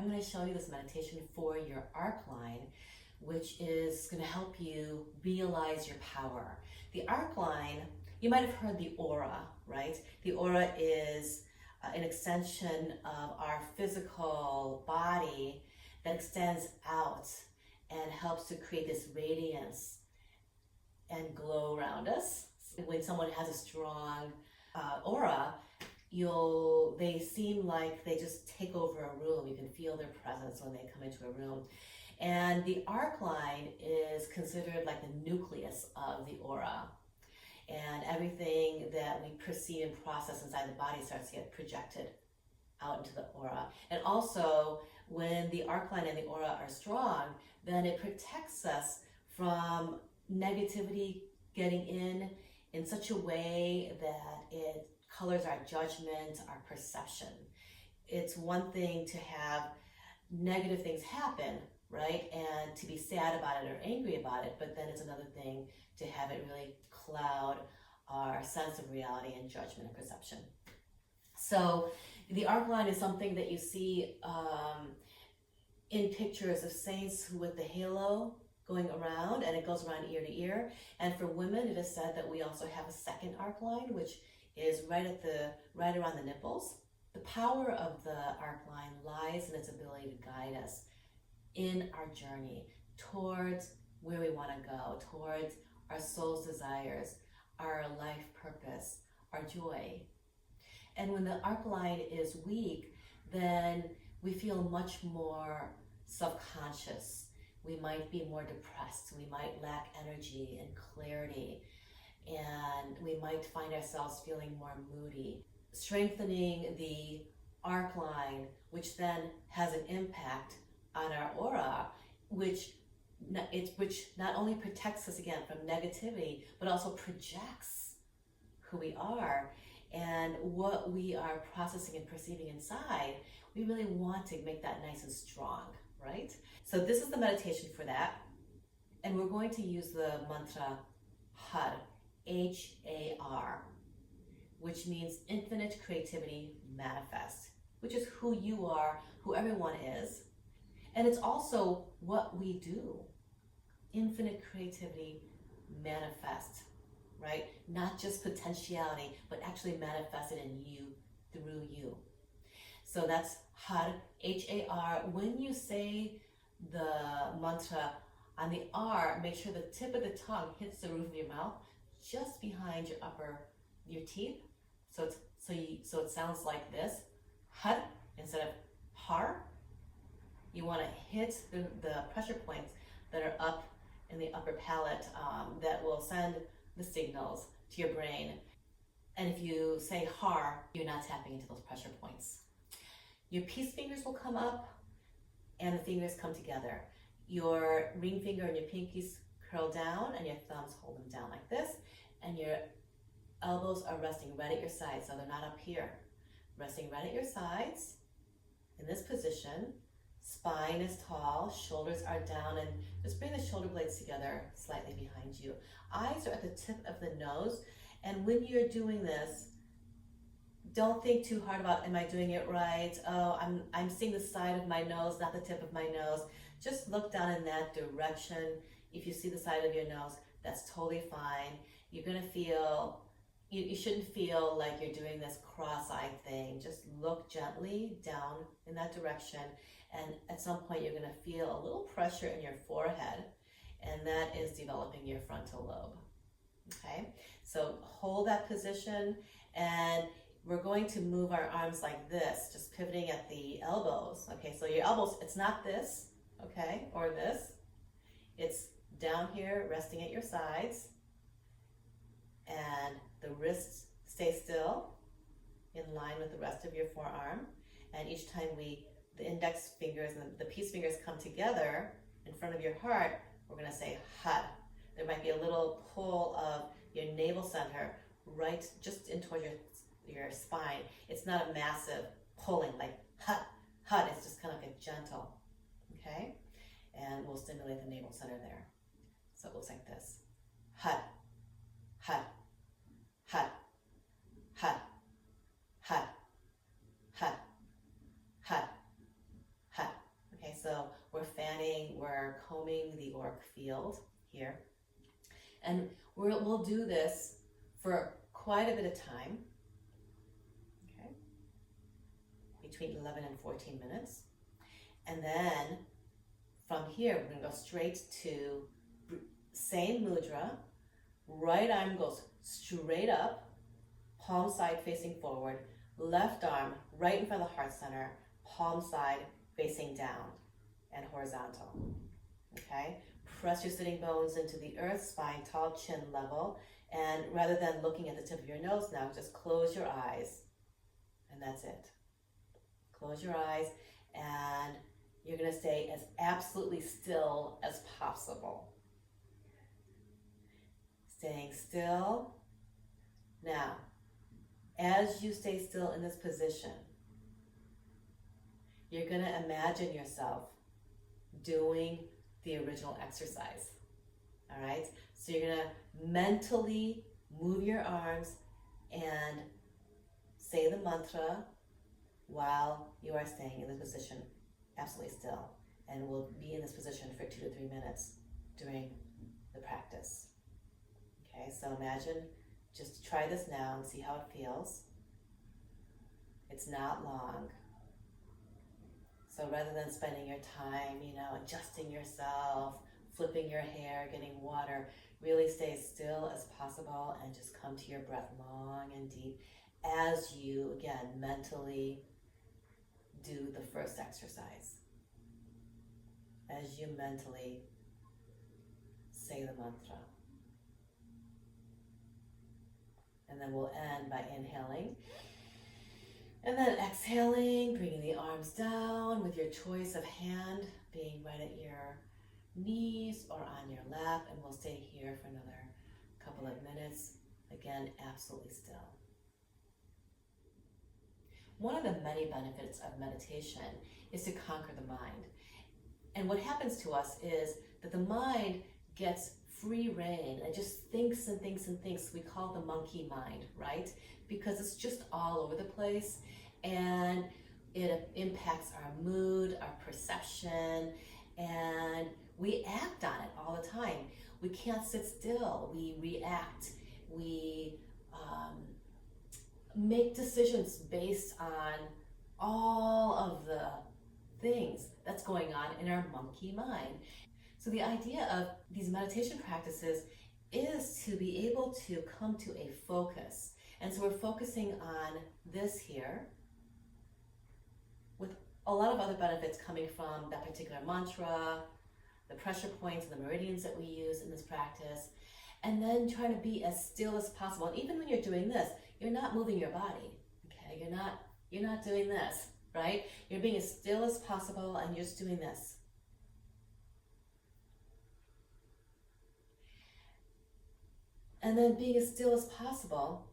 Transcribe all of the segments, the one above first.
I'm going to show you this meditation for your arc line, which is going to help you realize your power. The arc line, you might have heard the aura, right? The aura is an extension of our physical body that extends out and helps to create this radiance and glow around us. When someone has a strong aura, they seem like they just take over a room. You can feel their presence when they come into a room. And the arc line is considered like the nucleus of the aura. And everything that we perceive and process inside the body starts to get projected out into the aura. And also, when the arc line and the aura are strong, then it protects us from negativity getting in such a way that it colors our judgment, our perception. It's one thing to have negative things happen, right? And to be sad about it or angry about it, but then it's another thing to have it really cloud our sense of reality and judgment and perception. So the arc line is something that you see in pictures of saints with the halo going around, and it goes around ear to ear. And for women, it is said that we also have a second arc line, which is right around the nipples. The power of the arc line lies in its ability to guide us in our journey towards where we want to go, towards our soul's desires, our life purpose, our joy. And when the arc line is weak, then we feel much more self-conscious. We might be more depressed. We might lack energy and clarity. And we might find ourselves feeling more moody. Strengthening the arc line, which then has an impact on our aura, which not only protects us again from negativity, but also projects who we are and what we are processing and perceiving inside. We really want to make that nice and strong, right? So this is the meditation for that. And we're going to use the mantra HAR, H-A-R, which means infinite creativity manifest, which is who you are, who everyone is. And it's also what we do. Infinite creativity manifest, right? Not just potentiality, but actually manifested in you, through you. So that's HAR, H-A-R. When you say the mantra on the R, make sure the tip of the tongue hits the roof of your mouth, just behind your teeth. So it sounds like this, HAR instead of HAR. You want to hit the pressure points that are up in the upper palate that will send the signals to your brain. And if you say HAR, you're not tapping into those pressure points. Your peace fingers will come up and the fingers come together. Your ring finger and your pinkies curl down and your thumbs hold them down like this. And your elbows are resting right at your sides, so they're not up here. Resting right at your sides in this position. Spine is tall, shoulders are down, and just bring the shoulder blades together slightly behind you. Eyes are at the tip of the nose, and when you're doing this, don't think too hard about, am I doing it right? Oh, I'm seeing the side of my nose, not the tip of my nose. Just look down in that direction. If you see the side of your nose, that's totally fine. You're gonna feel, you shouldn't feel like you're doing this cross-eyed thing. Just look gently down in that direction, and at some point you're gonna feel a little pressure in your forehead, and that is developing your frontal lobe. Okay, so hold that position, and we're going to move our arms like this, just pivoting at the elbows. Okay, so your elbows, it's not this, okay, or this. It's down here, resting at your sides, and the wrists stay still in line with the rest of your forearm. And each time the index fingers and the peace fingers come together in front of your heart, we're gonna say HAR. There might be a little pull of your navel center right just in towards your spine. It's not a massive pulling like HAR, HAR. It's just kind of like a gentle, okay? And we'll stimulate the navel center there. So it looks like this. HAR, HAR, HAR, HAR, HAR, HAR, HAR, HAR. So we're fanning, we're combing the auric field here. And we'll do this for quite a bit of time, okay, between 11 and 14 minutes. And then from here, we're going to go straight to same mudra. Right arm goes straight up, palm side facing forward. Left arm right in front of the heart center, palm side facing down and horizontal. Okay? Press your sitting bones into the earth, spine tall, chin level. And rather than looking at the tip of your nose now, just close your eyes. And that's it. Close your eyes, and you're going to stay as absolutely still as possible. Staying still. Now, as you stay still in this position, you're going to imagine yourself doing the original exercise. All right? So you're going to mentally move your arms and say the mantra while you are staying in this position absolutely still. And we'll be in this position for 2 to 3 minutes during the practice. Okay, so imagine, just try this now and see how it feels. It's not long. So rather than spending your time, adjusting yourself, flipping your hair, getting water, really stay still as possible and just come to your breath long and deep as you, again, mentally do the first exercise. As you mentally say the mantra. And then we'll end by inhaling. And then exhaling, bringing the arms down with your choice of hand being right at your knees or on your lap. And we'll stay here for another couple of minutes. Again, absolutely still. One of the many benefits of meditation is to conquer the mind. And what happens to us is that the mind gets free reign and just thinks and thinks and thinks. We call it the monkey mind, right? Because it's just all over the place and it impacts our mood, our perception, and we act on it all the time. We can't sit still. We react. We make decisions based on all of the things that's going on in our monkey mind. So the idea of these meditation practices is to be able to come to a focus. And so we're focusing on this here with a lot of other benefits coming from that particular mantra, the pressure points and the meridians that we use in this practice, and then trying to be as still as possible. And even when you're doing this, you're not moving your body, okay? You're not doing this, right? You're being as still as possible and you're just doing this. And then being as still as possible,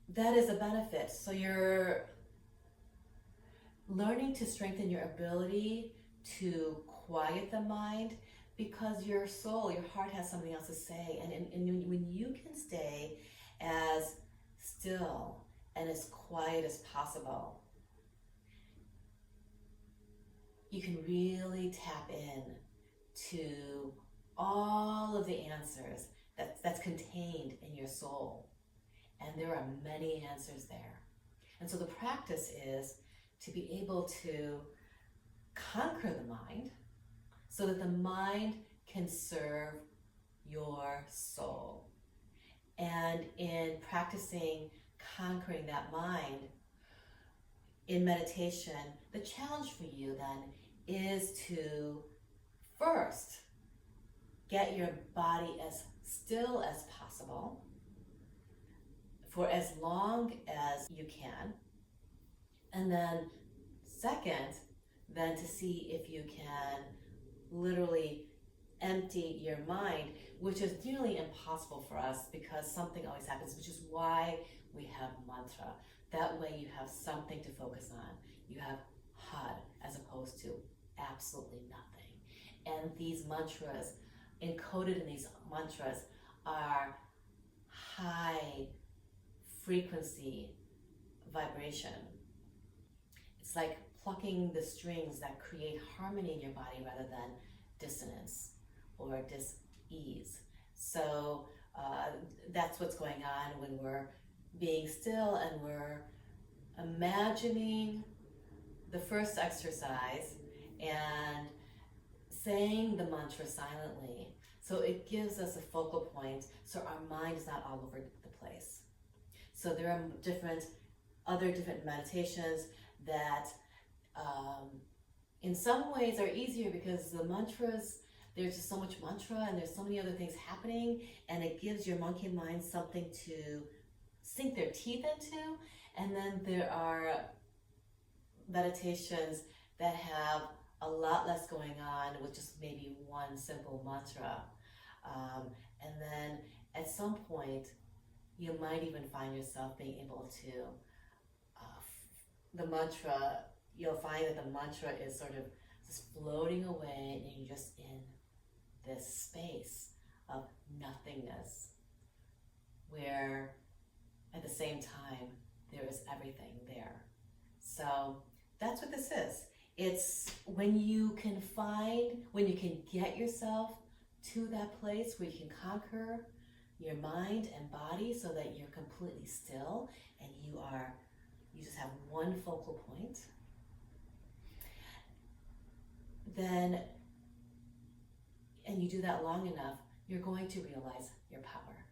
that is a benefit. So you're learning to strengthen your ability to quiet the mind because your soul, your heart has something else to say. And when you can stay as still and as quiet as possible, you can really tap in to all of the answers that's contained in your soul. And there are many answers there. And so the practice is to be able to conquer the mind so that the mind can serve your soul. And in practicing conquering that mind in meditation, the challenge for you then is to first get your body as still as possible for as long as you can. And then second, then to see if you can literally empty your mind, which is nearly impossible for us because something always happens, which is why we have mantra. That way you have something to focus on. You have HUD as opposed to absolutely nothing. And these mantras, encoded in these mantras, are high frequency vibration. It's like plucking the strings that create harmony in your body rather than dissonance or dis-ease. So that's what's going on when we're being still and we're imagining the first exercise and saying the mantra silently. So it gives us a focal point so our mind is not all over the place. So there are other different meditations that in some ways are easier because the mantras, there's just so much mantra and there's so many other things happening, and it gives your monkey mind something to sink their teeth into. And then there are meditations that have a lot less going on with just maybe one simple mantra. And then at some point, you might even find yourself being able to, the mantra, you'll find that the mantra is sort of just floating away and you're just in this space of nothingness where at the same time there is everything there. So that's what this is. It's when you can get yourself to that place where you can conquer your mind and body so that you're completely still and you just have one focal point, then, and you do that long enough, you're going to realize your power.